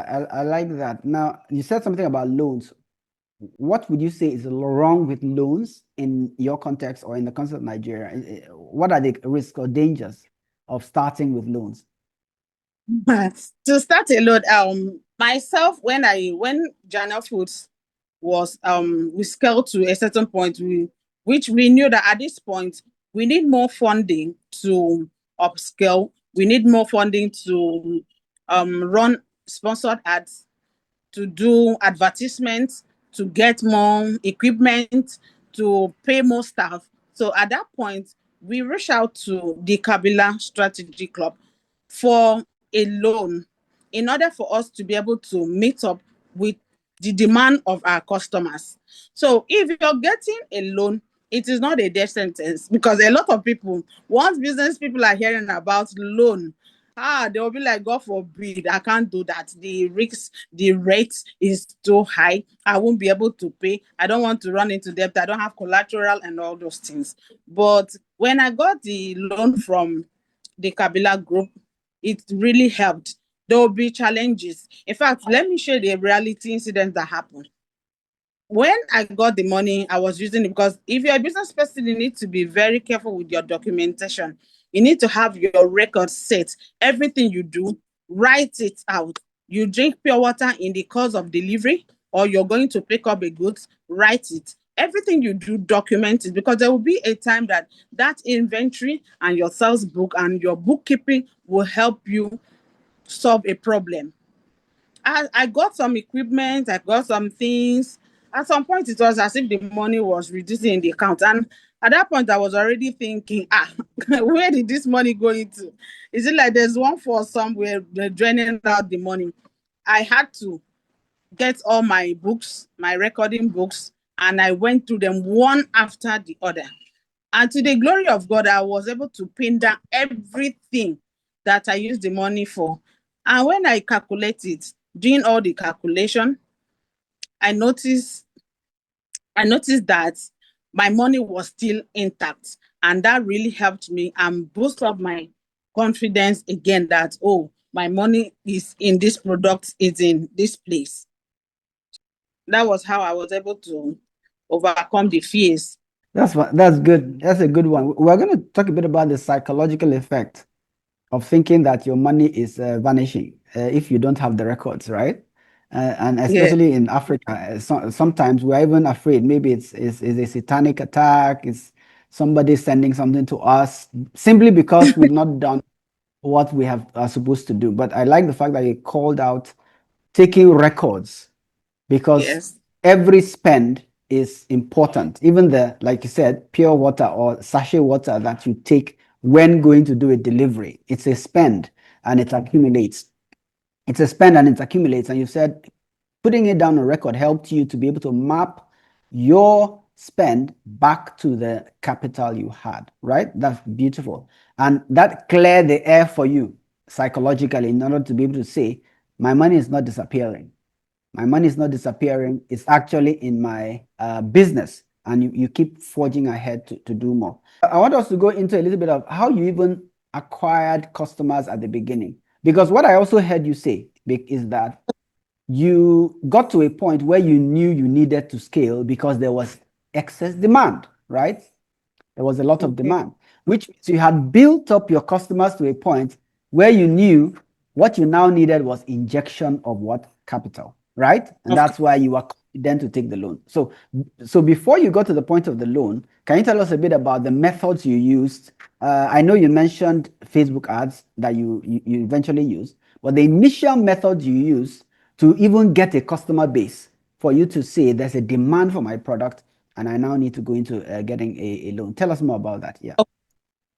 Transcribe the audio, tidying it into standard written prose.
I like that. Now, you said something about loans. What would you say is wrong with loans in your context or in the context of Nigeria? What are the risks or dangers of starting with loans? To start alone, myself when Janel Foods was we scaled to a certain point, which we knew that at this point we need more funding to upscale. We need more funding to run sponsored ads, to do advertisements, to get more equipment, to pay more staff. So at that point, we reached out to the Kabila Strategy Club for a loan in order for us to be able to meet up with the demand of our customers. So if you're getting a loan, it is not a death sentence, because a lot of people, once business people are hearing about loan, they'll be like, God forbid, I can't do that. The risk, the rate is too high. I won't be able to pay. I don't want to run into debt. I don't have collateral and all those things. But when I got the loan from the Kabila group, it really helped. There will be challenges. In fact, let me share the reality incident that happened. When I got the money, I was using it because if you're a business person, you need to be very careful with your documentation. You need to have your record set. Everything you do, write it out. You drink pure water in the course of delivery, or you're going to pick up a goods, write it. Everything you do, document it, because there will be a time that that inventory and your sales book and your bookkeeping will help you solve a problem. I got some equipment, I got some things. At some point, it was as if the money was reducing in the account. And at that point, I was already thinking, where did this money go into? Is it like there's one for somewhere, they're draining out the money? I had to get all my books, my recording books, and I went through them one after the other. And to the glory of God, I was able to pin down everything that I used the money for. And when I calculate it, doing all the calculation, I noticed I noticed that my money was still intact. And that really helped me and boost up my confidence again that, oh, my money is in this product, is in this place. That was how I was able to overcome the fears. That's good. That's a good one. We're going to talk a bit about the psychological effect of thinking that your money is vanishing if you don't have the records, right? And Yeah. especially in Africa, sometimes we're even afraid. Maybe it's a satanic attack. It's somebody sending something to us simply because we've not done what we are supposed to do. But I like the fact that you called out taking records because Yes. every spend is important. Even the, like you said, pure water or sachet water that you take when going to do a delivery, it's a spend and it accumulates. It's a spend and it accumulates. And you said putting it down on record helped you to be able to map your spend back to the capital you had, right? That's beautiful. And that cleared the air for you psychologically in order to be able to say, my money is not disappearing. My money is not disappearing. It's actually in my business. And you keep forging ahead to do more. I want us to go into a little bit of how you even acquired customers at the beginning. Because what I also heard you say is that you got to a point where you knew you needed to scale because there was excess demand, right? There was a lot of Mhm. demand, which means you had built up your customers to a point where you knew what you now needed was injection of what capital, right? And Of that's why you were confident to take the loan. So before you got to the point of the loan, can you tell us a bit about the methods you used? I know you mentioned Facebook ads that you eventually used, but the initial methods you used to even get a customer base for you to say there's a demand for my product and I now need to go into getting a loan. Tell us more about that. Yeah.